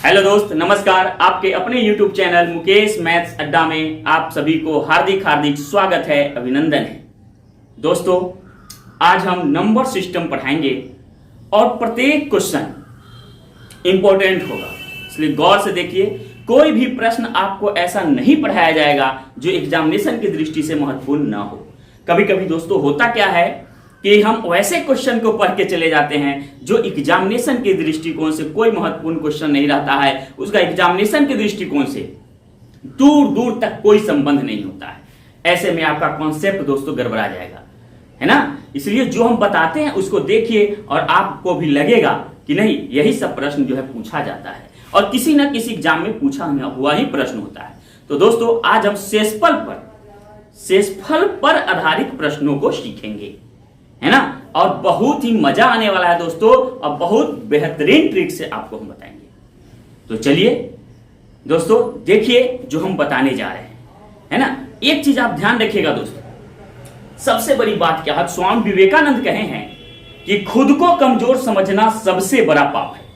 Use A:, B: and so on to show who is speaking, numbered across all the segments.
A: Hello दोस्त, नमस्कार। आपके अपने YouTube चैनल मुकेश मैथ्स अड्डा में आप सभी को हार्दिक हार्दिक स्वागत है, अभिनंदन है। दोस्तों, आज हम नंबर सिस्टम पढ़ाएंगे और प्रत्येक क्वेश्चन इंपॉर्टेंट होगा, इसलिए गौर से देखिए। कोई भी प्रश्न आपको ऐसा नहीं पढ़ाया जाएगा जो एग्जामिनेशन की दृष्टि से महत्वपूर्ण ना हो। कभी कभी दोस्तों होता क्या है कि हम वैसे क्वेश्चन को पढ़ के चले जाते हैं जो एग्जामिनेशन के दृष्टिकोण से कोई महत्वपूर्ण क्वेश्चन नहीं रहता है, उसका एग्जामिनेशन के दृष्टिकोण से दूर दूर तक कोई संबंध नहीं होता है। ऐसे में आपका कॉन्सेप्ट दोस्तों गड़बड़ा जाएगा, है ना। इसलिए जो हम बताते हैं उसको देखिए और आपको भी लगेगा कि नहीं, यही सब प्रश्न जो है पूछा जाता है और किसी न किसी एग्जाम में पूछा हुआ ही प्रश्न होता है। तो दोस्तों, आज हम शेषफल पर आधारित प्रश्नों को सीखेंगे, है ना। और बहुत ही मजा आने वाला है दोस्तों, और बहुत बेहतरीन ट्रिक से आपको हम बताएंगे। तो चलिए दोस्तों, देखिए जो हम बताने जा रहे हैं, है ना। एक चीज आप ध्यान रखिएगा दोस्तों, सबसे बड़ी बात क्या है, स्वामी विवेकानंद कहे हैं कि खुद को कमजोर समझना सबसे बड़ा पाप है।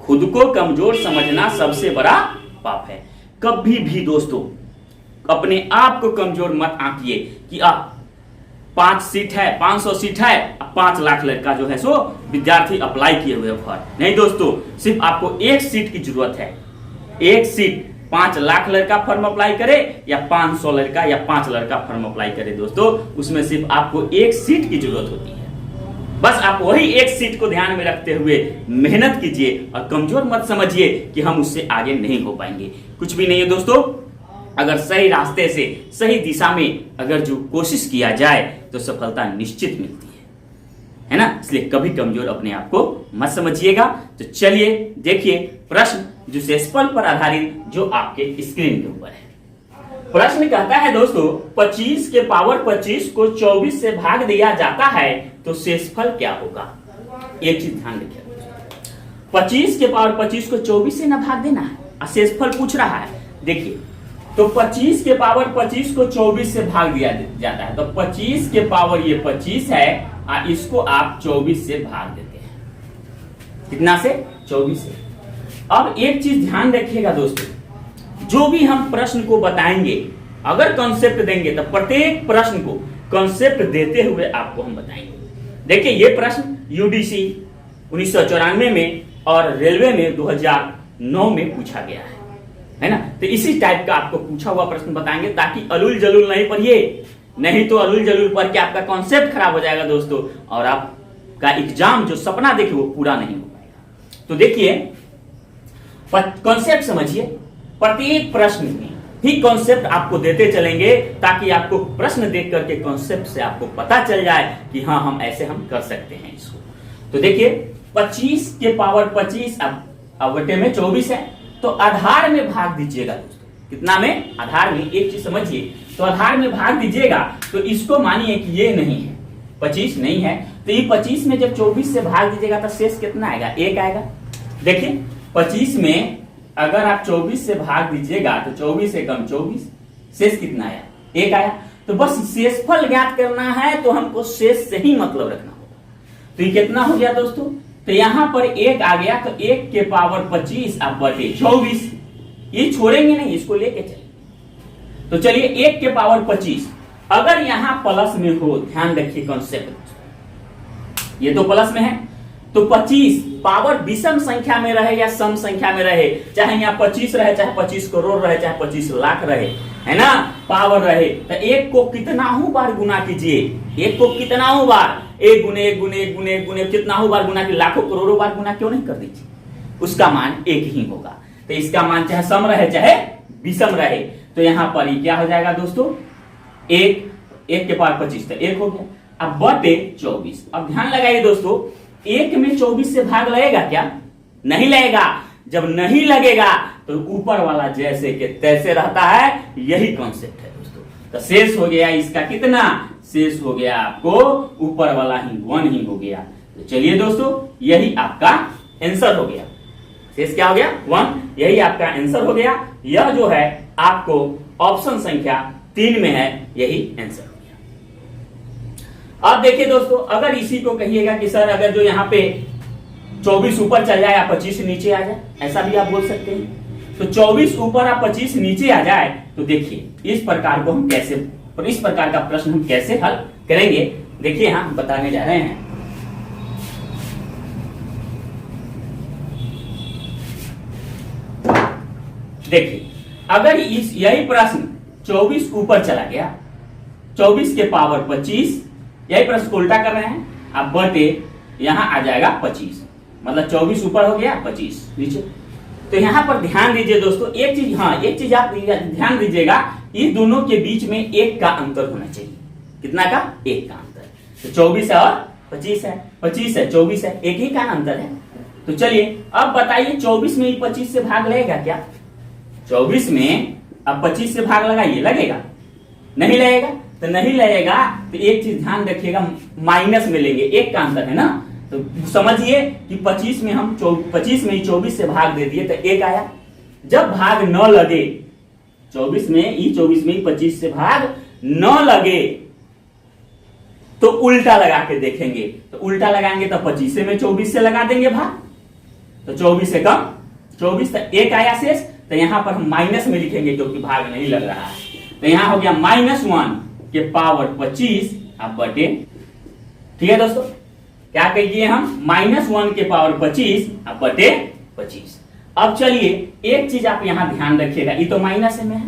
A: खुद को कमजोर समझना सबसे बड़ा पाप है। कभी भी दोस्तों अपने आप को कमजोर मत आंकिए कि 5 सीट है, 500 सीट है, 5 लाख लड़का जो है सो विद्यार्थी अप्लाई किए हुए फॉर। नहीं दोस्तों, सिर्फ आपको एक सीट की जरूरत है। एक सीट 5 लाख लड़का फॉर्म अप्लाई करे या 500 लड़का या 5 लड़का फॉर्म अप्लाई करे दोस्तों, उसमें सिर्फ आपको एक सीट की जरूरत होती है। बस आप वही एक सीट को ध्यान में रखते हुए मेहनत कीजिए और कमजोर मत समझिए कि हम उससे आगे नहीं हो पाएंगे। कुछ भी नहीं है दोस्तों, अगर सही रास्ते से सही दिशा में अगर जो कोशिश किया जाए तो सफलता निश्चित मिलती है ना। इसलिए कभी कमजोर अपने आप को मत समझिएगा। तो चलिए देखिए प्रश्न जो शेषफल पर आधारित जो आपके स्क्रीन के ऊपर है। प्रश्न कहता है दोस्तों, 25 के पावर 25 को 24 से भाग दिया जाता है तो शेषफल क्या होगा। एक चीज ध्यान रखिए, 25 के पावर 25 को 24 से ना भाग देना है और शेषफल पूछ रहा है। देखिए, तो 25 के पावर 25 को 24 से भाग दिया जाता है, तो 25 के पावर ये 25 है और इसको आप 24 से भाग देते हैं। कितना से? 24 से। अब एक चीज ध्यान रखिएगा दोस्तों, जो भी हम प्रश्न को बताएंगे, अगर कॉन्सेप्ट देंगे तो प्रत्येक प्रश्न को कॉन्सेप्ट देते हुए आपको हम बताएंगे। देखिए, ये प्रश्न यूडीसी 1994 में और रेलवे में 2009 में पूछा गया है ना। तो इसी टाइप का आपको पूछा हुआ प्रश्न बताएंगे ताकि अलूल जलूल नहीं पढ़िए, नहीं तो अलूल जलूल पढ़ के आपका कॉन्सेप्ट खराब हो जाएगा दोस्तों, और आपका एग्जाम जो सपना देखे वो पूरा नहीं हो पाएगा। तो देखिए, कॉन्सेप्ट समझिए। प्रत्येक प्रश्न में ही कॉन्सेप्ट आपको देते चलेंगे ताकि आपको प्रश्न देख करके कॉन्सेप्ट से आपको पता चल जाए कि हाँ, हम ऐसे हम कर सकते हैं इसको। तो देखिए, 25 के पावर 25 अब बटे में 24 है, तो आधार में भाग दीजिएगा दोस्तों। कितना में? आधार में। एक चीज समझिए, तो आधार में भाग दीजिएगा तो इसको मानिए कि ये नहीं है, 25 नहीं है, तो ये 25 में जब 24 से भाग दीजिएगा तो शेष कितना आएगा? 1 आएगा। देखिए, 25 में अगर आप 24 से भाग दीजिएगा तो 24 से कम 24, शेष कितना आया? 1 आया। तो बस शेषफल ज्ञात करना है तो हमको शेष से ही मतलब रखना होगा। तो ये कितना हो गया दोस्तों? तो यहां पर 1 आ गया, तो 1 के पावर 25 अब बटे 24, ये छोड़ेंगे नहीं, इसको लेके चलिए। तो चलिए, 1 के पावर 25 अगर यहां प्लस में हो, ध्यान रखिए कॉन्सेप्ट, ये तो प्लस में है, तो 25 पावर विषम संख्या में रहे या सम संख्या में रहे, चाहे यहाँ 25 रहे, चाहे 25 करोड़ रहे, चाहे 25 लाख रहे, है ना, पावर रहे, तो 1 को कितना बार गुना कीजिए। 1 को कितना बार? 1 गुने 1 गुने 1 गुने 1 गुने कितना बार गुना की? लाखों करोड़ों बार गुना क्यों नहीं कर दीजिए? उसका मान 1 ही होगा। तो इसका मान चाहे सम रहे चाहे विषम रहे, तो यहाँ पर क्या हो जाएगा दोस्तों? 1 के पावर 25 तो 1 हो गया। अब बटे 24। अब ध्यान लगाइए दोस्तों, 1 में 24 से भाग लगेगा क्या? नहीं लगेगा। जब नहीं लगेगा तो ऊपर वाला जैसे के तैसे रहता है, यही कॉन्सेप्ट है दोस्तों। तो शेष हो गया इसका कितना? शेष हो गया आपको ऊपर वाला ही 1 ही हो गया। तो चलिए दोस्तों, यही आपका आंसर हो गया। शेष क्या हो गया? 1। यही आपका आंसर हो गया। यह जो है आपको ऑप्शन संख्या 3 में है, यही आंसर हो गया। अब देखिए दोस्तों, अगर इसी को कहिएगा कि सर अगर जो यहाँ पे 24 ऊपर चल जाए या 25 नीचे आ जाए, ऐसा भी आप बोल सकते हैं। तो 24 ऊपर या 25 नीचे आ जाए तो देखिए इस प्रकार को हम कैसे, और इस प्रकार का प्रश्न हम कैसे हल करेंगे, देखिए हम बताने जा रहे हैं। देखिए अगर यही प्रश्न 24 ऊपर चला गया, 24 के पावर 25, यही प्रश्न को उल्टा कर रहे हैं आप, बटे यहां आ जाएगा 25, मतलब 24 ऊपर हो गया 25 नीचे। तो यहां पर ध्यान दीजिए दोस्तों एक चीज, हाँ एक चीज आप ध्यान दीजिएगा, इस दोनों के बीच में 1 का अंतर होना चाहिए। कितना का? 1 का अंतर। तो 24 है और 25 है, 25 है 24 है, एक ही का अंतर है। तो चलिए अब बताइए 24 में 25 से भाग लगेगा क्या? 24 में अब 25 से भाग लगाइए, लगेगा? नहीं लगेगा। तो नहीं लगेगा तो एक चीज ध्यान रखिएगा, माइनस में लेंगे, 1 का अंतर है ना। तो समझिए कि 25 में हम 25 में 24 से भाग दे दिए तो 1 आया। जब भाग न लगे 24 में 25 से भाग न लगे तो उल्टा लगा के देखेंगे। तो उल्टा लगाएंगे तो 25 में 24 से लगा देंगे भाग, तो 24 से कम 24 तो 1 आया शेष। तो यहां पर हम माइनस में लिखेंगे क्योंकि भाग नहीं लग रहा है। तो यहां हो गया -1 के पावर 25 अब बटे, ठीक है दोस्तों, क्या कहिए हम, -1 के पावर 25 अब बटे 25। अब चलिए एक चीज आप यहां ध्यान रखिएगा, ये तो माइनस में है,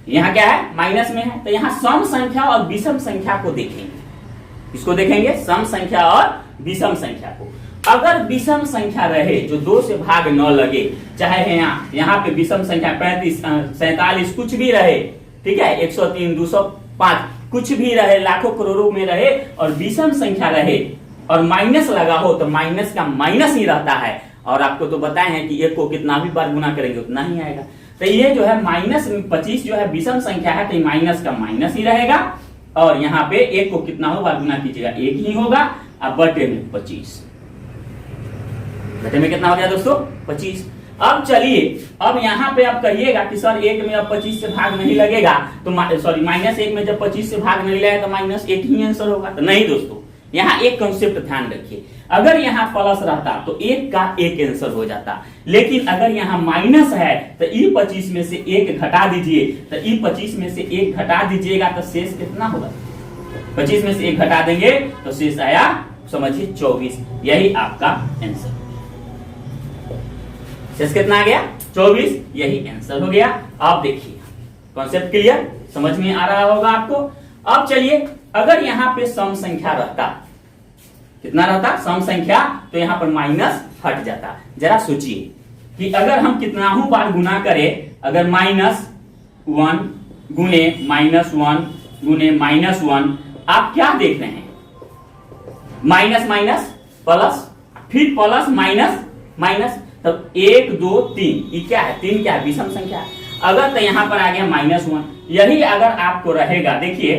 A: यहां क्या है, माइनस में है। तो यहां सम संख्या और विषम संख्या को देखेंगे। इसको देखेंगे, सम संख्या और विषम संख्या को। अगर विषम संख्या रहे जो 2 से भाग न लगे, चाहे यहाँ पे विषम संख्या 35 47 कुछ भी रहे, ठीक है, 103 205 कुछ भी रहे, लाखों करोड़ों में रहे, और विषम संख्या रहे और माइनस लगा हो तो माइनस का माइनस ही रहता है। और आपको तो बताए हैं कि 1 को कितना भी बार गुना करेंगे उतना ही आएगा। तो ये जो है -25 जो है विषम संख्या है, तो माइनस का माइनस ही रहेगा, और यहाँ पे 1 को कितना हो बार गुना कीजिएगा, 1 ही होगा। अब बटे में 25, बटे में कितना हो गया दोस्तों, 25। अब चलिए अब यहाँ पे आप कहिएगा कि सर 1 में अब 25 से भाग नहीं लगेगा, तो -1 में जब 25 से भाग नहीं लगेगा तो -1 ही आंसर होगा। तो नहीं दोस्तों, यहाँ एक कंसेप्ट ध्यान रखिए, अगर यहाँ प्लस रहता तो 1 का 1 आंसर हो जाता, लेकिन अगर यहाँ माइनस है तो E25 में से 1 घटा दीजिए, तो E25 में से 1 घटा दीजिएगा तो शेष कितना होगा, 25 में से 1 घटा देंगे तो शेष आया समझिए 24, यही आपका आंसर। शेष कितना आ गया, 24, यही आंसर हो गया। आप देखिए कॉन्सेप्ट क्लियर, समझ में आ रहा होगा आपको। अब चलिए अगर यहाँ पे सम संख्या रहता, कितना रहता, सम संख्या, तो यहाँ पर माइनस हट जाता। जरा सोचिए कि अगर हम कितना बार गुना करें, अगर -1 गुने -1 गुने -1, आप क्या देख रहे हैं, माइनस माइनस प्लस, फिर प्लस माइनस माइनस, तब 1 2 3, ये क्या है, 3 क्या है, विषम संख्या है। अगर तो यहां पर आ गया -1, यही अगर आपको रहेगा, देखिए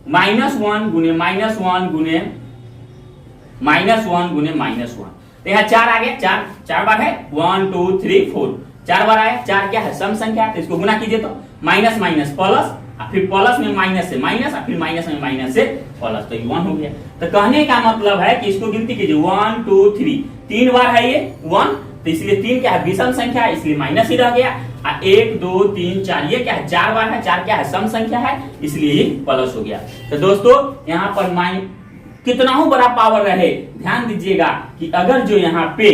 A: -1 गुने -1 गुने -1 गुने -1, तो यहाँ 4 आ गया, 4 बार है, 1 2 3 4, 4 बार आया। 4 क्या है, सम संख्या है, तो इसको गुना कीजिए तो माइनस माइनस प्लस, फिर प्लस में माइनस से माइनस, फिर माइनस में माइनस से प्लस, तो ये 1 हो गया। तो कहने का मतलब है कि इसको गिनती कीजिए, 1 2 3, 3 बार है ये 1, तो इसलिए 3 क्या है, विषम संख्या है, इसलिए माइनस ही रह गया। 1 2 3 4, ये क्या है, 4 बार है, 4 क्या है, सम संख्या है, इसलिए ये प्लस हो गया। तो दोस्तों यहाँ पर कितना हो बड़ा पावर रहे, ध्यान दीजिएगा कि अगर जो यहाँ पे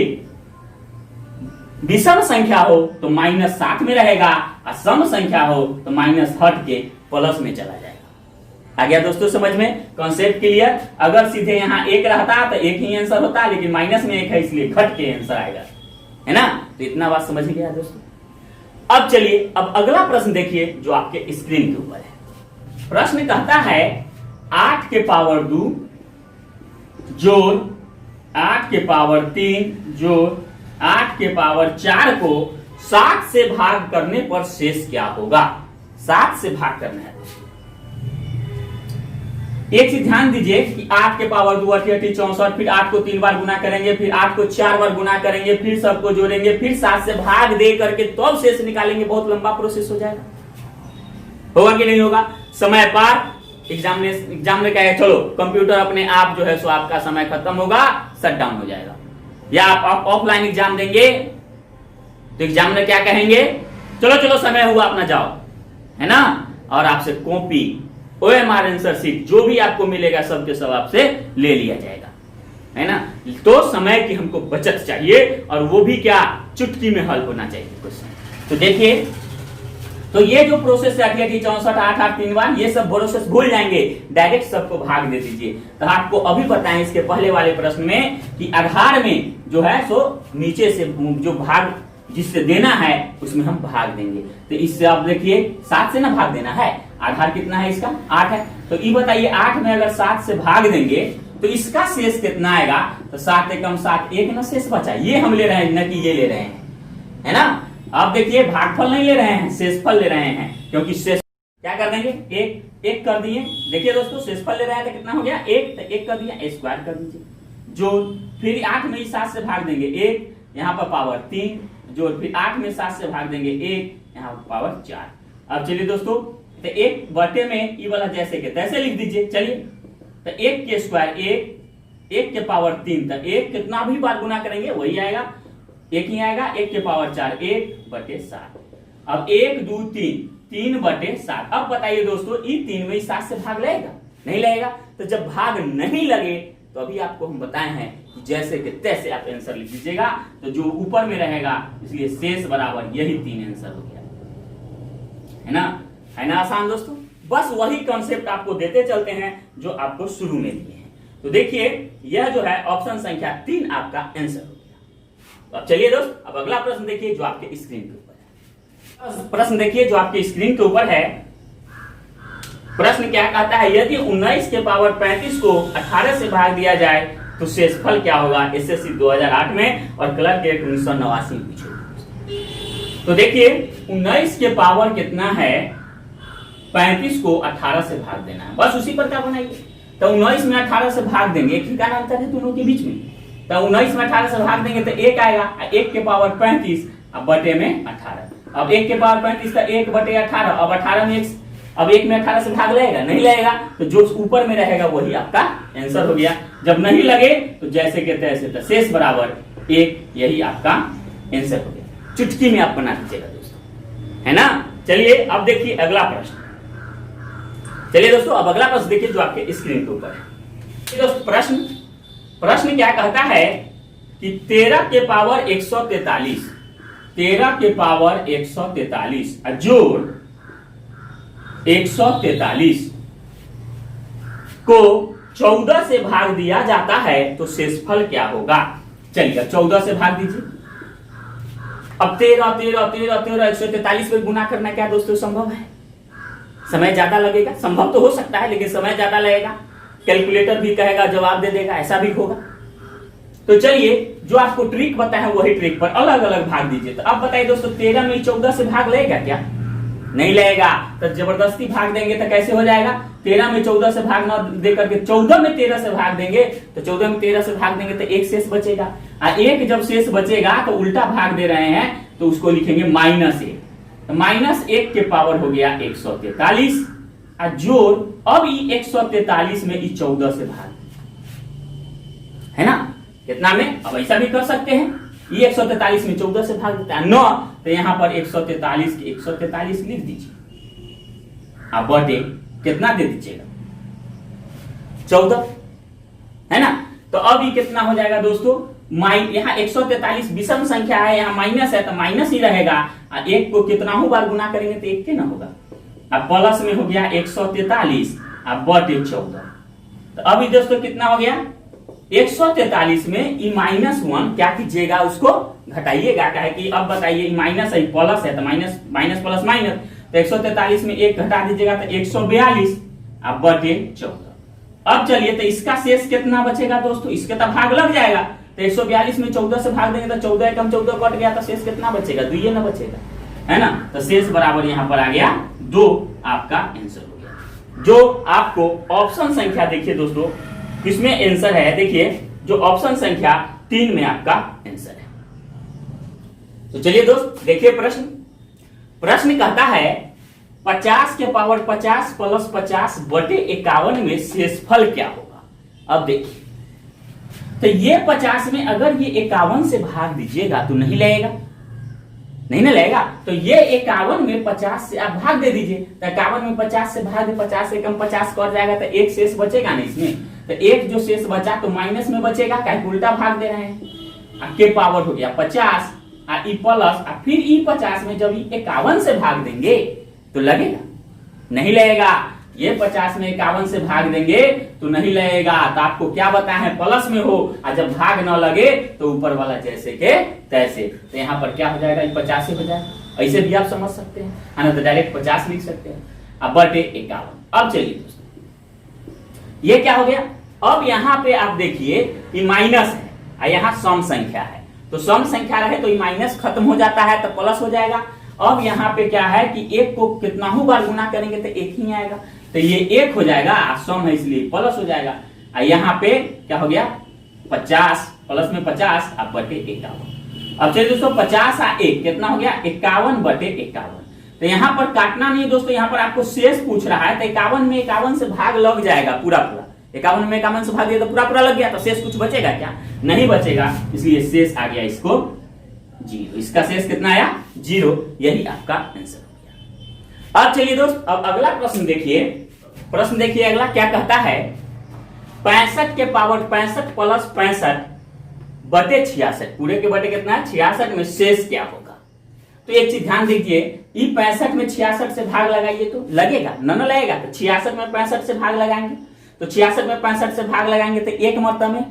A: विषम संख्या हो तो -7 में रहेगा, और सम संख्या हो तो माइनस हट के प्लस में चला जाएगा। आ गया दोस्तों समझ में, कॉन्सेप्ट क्लियर। अगर सीधे यहाँ 1 रहता तो 1 ही आंसर होता, लेकिन माइनस में 1 है इसलिए घट के आंसर आएगा, है ना। तो इतना बात समझ गया दोस्तों। अब चलिए अब अगला प्रश्न देखिए जो आपके स्क्रीन के ऊपर है। प्रश्न कहता है 8 के पावर 2 जोड़ 8 के पावर 3 जोड़ 8 के पावर 4 को 7 से भाग करने पर शेष क्या होगा। 7 से भाग करना है। एक चीज ध्यान दीजिए कि 8 के पावर 2 88 64, फिर 8 को 3 बार गुना करेंगे, फिर 8 को 4 बार गुना करेंगे, फिर सबको जोड़ेंगे, फिर 7 से भाग दे करके तब शेष निकालेंगे। बहुत लंबा प्रोसेस हो जाएगा, होगा कि नहीं होगा। समय पार, एग्जाम में कहेगा चलो कंप्यूटर अपने आप जो है सो आपका समय खत्म होगा, शट डाउन हो जाएगा। या आप ऑफलाइन एग्जाम देंगे तो एग्जामिनर क्या कहेंगे, चलो चलो समय हुआ अपना जाओ, है ना, और आपसे कॉपी OMR आंसर शीट जो भी आपको मिलेगा सबके सब आपसे ले लिया जाएगा, है ना। तो समय की हमको बचत चाहिए और वो भी क्या, चुटकी में हल होना चाहिए क्वेश्चन। तो देखिए, तो ये जो प्रोसेस है 68 64 8 8 3 बार, ये सब प्रोसेस भूल जाएंगे, डायरेक्ट सबको भाग दे दीजिए। तो आपको अभी बताएं इसके पहले वाले प्रश्न में कि आधार में जो है सो नीचे से जो भाग जिससे देना है उसमें हम भाग देंगे। तो इससे आप देखिए 7 से ना भाग देना है, आधार कितना है इसका 8 है, तो ये बताइए 8 में अगर 7 से भाग देंगे तो इसका शेष कितना आएगा, तो 7 एकम 7 एक ना शेष बचा, ये हम ले रहे हैं न कि ये ले रहे हैं, है ना। अब देखिए भागफल नहीं ले रहे हैं, शेषफल ले रहे हैं, क्योंकि शेष क्या कर देंगे, एक कर दिए। देखिए दोस्तों शेषफल ले रहे हैं तो कितना हो गया 1, तो 1 कर दिया, स्क्वायर कर दीजिए, जो फिर 8 में 7 से भाग देंगे 1, यहाँ पर पावर 3, जो फिर 8 में 7 से भाग देंगे 1, यहाँ पर पावर 4। अब चलिए दोस्तों, तो 1 बटे में ये वाला जैसे के तैसे लिख दीजिए। चलिए, तो 1 के स्क्वायर 1 के पावर 3, तो 1 कितना भी बार गुना करेंगे वही आएगा, 1 ही आएगा, 1 के पावर 4 1 बटे 7। अब 1 2 3 बटे 7। अब बताइए दोस्तों, ये 3 में 7 से भाग लगेगा, नहीं लगेगा। तो जब भाग नहीं लगे तो अभी आपको हम बताए हैं कि जैसे कि तैसे आप आंसर लिख दीजिएगा, तो जो ऊपर में रहेगा, इसलिए शेष बराबर यही 3 आंसर हो गया, है ना आसान दोस्तों। बस वही कॉन्सेप्ट आपको देते चलते हैं जो आपको शुरू में दिए हैं। तो देखिए, यह जो है ऑप्शन संख्या 3 आपका आंसर हो गया। तो अब चलिए दोस्त, अब अगला प्रश्न देखिए जो आपके स्क्रीन के ऊपर है। प्रश्न देखिए जो आपके स्क्रीन के ऊपर है। प्रश्न क्या कहता है, यदि 19 के पावर 35 को 18 से भाग दिया जाए तो शेषफल क्या होगा। SSC 2008 में और क्लर्क 1989 पूछे। तो देखिए 19 के पावर कितना है, 35 को 18 से भाग देना है, बस उसी पर क्या बनाइए। तो 19 में 18 से भाग देंगे, एक ही का अंतर है दोनों के बीच में। तो 19 में 18 से भाग देंगे तो 1 आएगा, 1 के पावर 35 अब बटे में 18। अब 1 के पावर 35 का 1 बटे 18, अब 18 में अब 1 में 18 से भाग लगेगा, नहीं लगेगा, तो जो ऊपर में रहेगा वही आपका आंसर हो गया। जब नहीं लगे तो जैसे के तैसे, तो शेष बराबर 1, यही आपका आंसर हो गया। चुटकी में आप बना दीजिएगा दोस्तों, है ना। चलिए अब देखिए अगला प्रश्न। चलिए दोस्तों, अब अगला प्रश्न देखिए जो आपके स्क्रीन के ऊपर है। दोस्तों प्रश्न क्या कहता है कि 13 के पावर 143, 13 के पावर 143 जोड़ 143 को 14 से भाग दिया जाता है तो शेषफल क्या होगा। चलिए 14 से भाग दीजिए। अब 13 13 13 13 143 पे गुना करना क्या दोस्तों संभव है, समय ज्यादा लगेगा। संभव तो हो सकता है लेकिन समय ज्यादा लगेगा, कैलकुलेटर भी कहेगा जवाब दे देगा, ऐसा भी होगा। तो चलिए जो आपको ट्रिक बताया वही ट्रिक पर अलग अलग भाग दीजिए। तो अब बताइए दोस्तों 13 में 14 से भाग लगेगा क्या, नहीं लगेगा। तो जबरदस्ती भाग देंगे तो कैसे हो जाएगा, 13 में 14 से भाग ना दे करके 14 में 13 से भाग देंगे, तो 14 में 13 से भाग देंगे तो एक शेष बचेगा। एक जब शेष बचेगा तो उल्टा भाग दे रहे हैं तो उसको लिखेंगे -1। तो -1 के पावर हो गया 143 जोड़, अब ये 143 में ये 14 से भाग, है ना, कितना में। अब ऐसा भी कर सकते हैं, ये 143 में 14 से भाग देता है 9, तो यहां पर 143 के 143 लिख दीजिए। आप बटे कितना दे दीजिएगा 14, है ना। तो अब ये कितना हो जाएगा दोस्तों, यहाँ 143 विषम संख्या है, यहाँ माइनस है तो माइनस ही रहेगा। एक को कितना हो बार गुना करेंगे तो एक के ना होगा। अब प्लस में हो गया 143 अब बटे 14। तो अभी दोस्तों कितना हो गया 143 में -1 क्या कीजिएगा उसको घटाइएगा, क्या है कि अब बताइए माइनस है प्लस है तो माइनस माइनस प्लस माइनस, तो 143 में 1 घटा दीजिएगा तो 142 अब बटे 14। अब चलिए तो इसका शेष कितना बचेगा दोस्तों, इसके तो भाग लग जाएगा, तो 142 में 14 से भाग देंगे तो 14 एकम 14 कट गया, तो शेष कितना बचेगा, 2 ना बचेगा, है ना। तो शेष बराबर यहाँ पर आ गया 2, आपका आंसर हो गया। जो आपको ऑप्शन संख्या देखिए दोस्तों किसमें आंसर है, देखिए जो ऑप्शन संख्या 3 में आपका आंसर है। तो चलिए दोस्त देखिए प्रश्न कहता है 50 के पावर 50 प्लस 50 बटे 51 में शेषफल क्या होगा। अब देखिए तो ये 50 में अगर ये 51 से भाग दीजिएगा तो नहीं लगेगा, नहीं ना लगेगा। तो ये 51 में 50 से आप भाग दे दीजिए, तो 51 में 50 से भाग दे, 50 से कम 50 कर जाएगा, तो एक शेष बचेगा ना इसमें। तो एक जो शेष बचा तो माइनस में बचेगा, क्या उल्टा भाग दे रहे हैं। के पावर हो गया 50 ई प्लस, फिर ई 50 में जब 51 से भाग देंगे तो लगेगा, नहीं लगेगा। ये 50 में 51 से भाग देंगे तो नहीं लगेगा। तो आपको क्या बताया है, प्लस में हो और जब भाग न लगे तो ऊपर वाला जैसे के तैसे। तो यहाँ पर क्या हो जाएगा, 50 हो जाएगा। ऐसे भी आप समझ सकते हैं, है ना। तो डायरेक्ट 50 लिख सकते हैं, अब बटे 51। अब चलिए दोस्तों, ये क्या हो गया। अब यहाँ पे आप देखिए कि माइनस है और यहाँ सम संख्या है, तो सम संख्या रहे तो ये माइनस खत्म हो जाता है तो प्लस हो जाएगा। अब यहाँ पे क्या है कि एक को कितना ही बार गुना करेंगे तो एक ही आएगा, तो ये एक हो जाएगा, सम है इसलिए प्लस हो जाएगा। और यहाँ पे क्या हो गया 50 प्लस में 50 अब बटे 51। अब चलिए दोस्तों 50 और 1 कितना हो गया 51 बटे 51। तो यहाँ पर काटना नहीं दोस्तों, यहाँ पर आपको शेष पूछ रहा है, तो 51 में 51 से भाग लग जाएगा पूरा पूरा। 51 में 51 से भाग दिया तो पूरा पूरा लग गया, तो शेष कुछ बचेगा क्या, नहीं बचेगा, इसलिए शेष आ गया इसको 0। इसका शेष कितना आया 0, यही आपका आंसर हो गया। अब चलिए दोस्त, अब अगला प्रश्न देखिए। प्रश्न देखिए अगला क्या कहता है, 65 के पावर 65 प्लस 65 बटे 66, पूरे के बटे कितना है 66 में शेष क्या होगा। तो एक चीज ध्यान दीजिए, ये 65 में 66 से भाग लगाइए तो लगेगा, न लगेगा। तो 66 में 65 से भाग लगाएंगे, तो 66 में 65 से भाग लगाएंगे तो एक मतलब में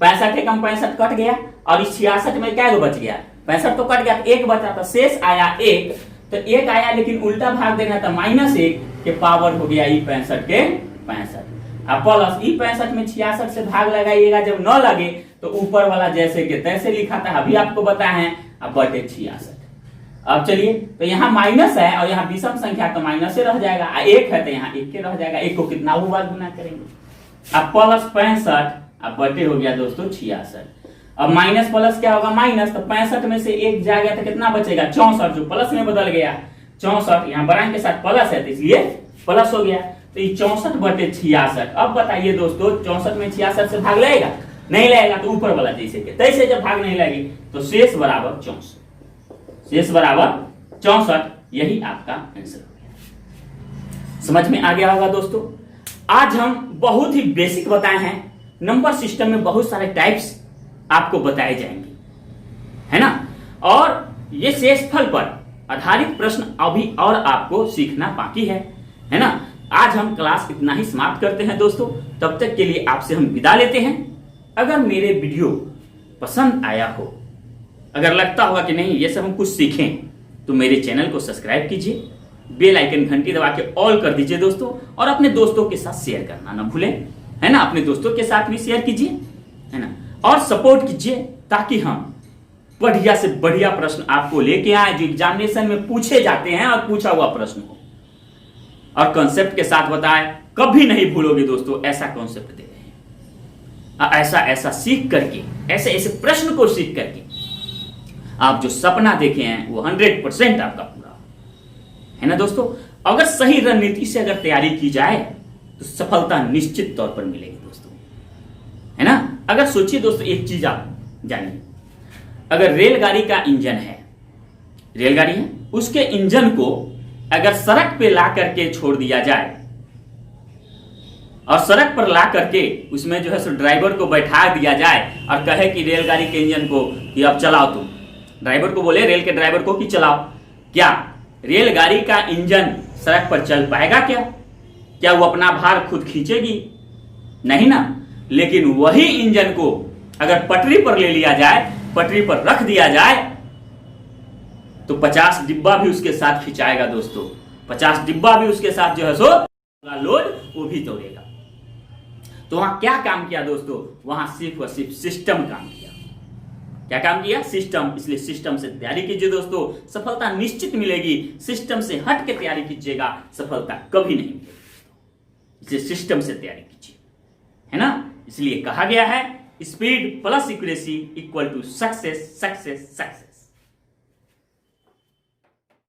A: 65 एकम 65 कट गया, और इस 66 में क्या बच गया 65 तो कट गया, तो एक बचा, तो शेष आया 1। तो 1 आया, लेकिन उल्टा भाग देना था -1 के पावर हो गया ई 65 के 65। अब प्लस ई 65 में 66 से भाग लगाइएगा, जब न लगे तो ऊपर वाला जैसे के तैसे लिखा था, अभी आपको बताया है, अब बटे 66। अब चलिए, तो यहाँ माइनस है और यहाँ विषम संख्या तो माइनस से रह जाएगा, 1 है तो यहाँ 1 के रह जाएगा, 1 को कितना बार गुना करेंगे। अब प्लस 65 अब बटे हो गया दोस्तों 66। अब माइनस प्लस क्या होगा माइनस, तो 65 में से 1 जा गया तो कितना बचेगा 64, जो प्लस में बदल गया 64, यहाँ बराबर के साथ प्लस है तो इसलिए प्लस हो गया। तो ये 64 बटे 66। अब बताइए दोस्तों 64 में 66 से भाग लगेगा, नहीं लगेगा, तो ऊपर वाला जैसे के तैसे जब भाग नहीं लगे तो शेष बराबर 64, शेष बराबर 64, यही आपका आंसर हो गया। समझ में आ गया होगा दोस्तों। आज हम बहुत ही बेसिक बताए हैं, नंबर सिस्टम में बहुत सारे टाइप्स आपको बताए जाएंगे, है ना। और ये शेषफल पर आधारित प्रश्न अभी और आपको सीखना बाकी है ना। आज हम क्लास इतना ही समाप्त करते हैं दोस्तों, तब तक के लिए आपसे हम विदा लेते हैं। अगर मेरे वीडियो पसंद आया हो, अगर लगता होगा कि नहीं ये सब हम कुछ सीखें, तो मेरे चैनल को सब्सक्राइब कीजिए, बेल आइकन घंटी दबा के ऑल कर दीजिए दोस्तों, और अपने दोस्तों के साथ शेयर करना ना भूलें, है ना। अपने दोस्तों के साथ भी शेयर कीजिए, है ना, और सपोर्ट कीजिए, ताकि हम बढ़िया से बढ़िया प्रश्न आपको लेके आए जो एग्जामिनेशन में पूछे जाते हैं और पूछा हुआ प्रश्न हो, और कॉन्सेप्ट के साथ बताए। कभी नहीं भूलोगे दोस्तों, ऐसा कॉन्सेप्ट दे रहे हैं, ऐसा ऐसा सीख करके, ऐसे ऐसे प्रश्न को सीख करके आप जो सपना देखे हैं वो 100% आपका पूरा है ना दोस्तों। अगर सही रणनीति से अगर तैयारी की जाए तो सफलता निश्चित तौर पर मिलेगी दोस्तों, है ना। अगर सोचिए दोस्तों, एक चीज आप जानिए, अगर रेलगाड़ी का इंजन है, रेलगाड़ी है, उसके इंजन को अगर सड़क पे ला करके छोड़ दिया जाए, और सड़क पर ला करके उसमें जो है सो ड्राइवर को बैठा दिया जाए और कहे कि रेलगाड़ी के इंजन को कि अब चलाओ तुम, ड्राइवर को बोले, रेल के ड्राइवर को कि चलाओ, क्या रेलगाड़ी का इंजन सड़क पर चल पाएगा क्या वो अपना भार खुद खींचेगी, नहीं ना। लेकिन वही इंजन को अगर पटरी पर ले लिया जाए, पटरी पर रख दिया जाए, तो 50 डिब्बा भी उसके साथ खिंचाएगा दोस्तों, 50 डिब्बा भी उसके साथ जो है सो लोड वो भी तोड़ेगा। तो वहां क्या काम किया दोस्तों, वहां सिर्फ और सिर्फ सिस्टम काम किया। क्या काम किया, सिस्टम। इसलिए सिस्टम से तैयारी कीजिए दोस्तों, सफलता निश्चित मिलेगी। सिस्टम से हट के तैयारी कीजिएगा, सफलता कभी नहीं मिलेगी। इसलिए सिस्टम से तैयारी कीजिए, है ना। इसलिए कहा गया है speed plus accuracy equal to success, success, success.